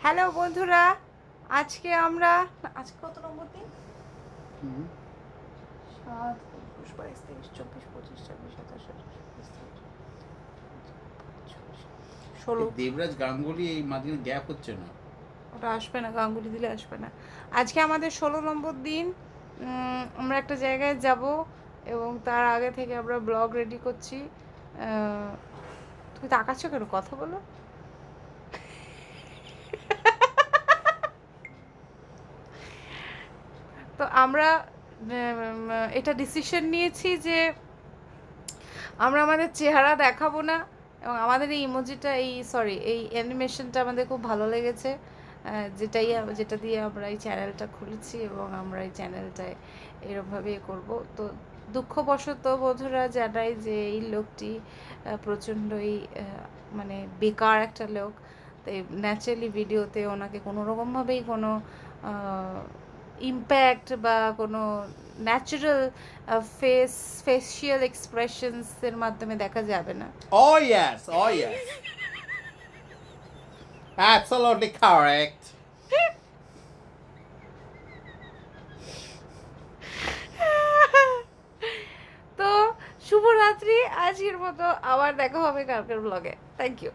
Hello বন্ধুরা, আজকে আমরা আজকে কত নম্বর দিন? 7, 21, 22, 23, 24, 25, 26, 27, 16। দেবরাজ গাঙ্গুলি এই মাঝখানে গ্যাপ হচ্ছে না, ওটা আসবে না, গাঙ্গুলি দিলে আসবে না। আজকে আমাদের 16 নম্বর দিন। আমরা একটা জায়গায় যাব এবং তার আগে থেকে আমরা ব্লগ রেডি করছি। তুমি তাকাচ্ছ কেন? কথা বলো। তো আমরা এটা ডিসিশন নিয়েছি যে আমরা আমাদের চেহারা দেখাবো না, এবং আমাদের এই ইমোজিটা এই অ্যানিমেশনটা আমাদের খুব ভালো লেগেছে, যেটা দিয়ে আমরা এই চ্যানেলটা খুলেছি এবং আমরা এই চ্যানেলটায় এরমভাবেই করব। তো দুঃখবশত বন্ধুরা জানাই যে এই লোকটি প্রচণ্ডই মানে বেকার একটা লোক। তাই ন্যাচারালি ভিডিওতে ওনাকে কোনো রকমভাবেই কোনো ইম্প্যাক্ট বা কোনো ন্যাচারাল ফেসিয়াল এক্সপ্রেশনসের মাধ্যমে দেখা যাবে না। oh yes, absolutely correct. তো শুভরাত্রি, আজকের মতো আবার দেখা হবে কালকের ব্লগে। Thank you.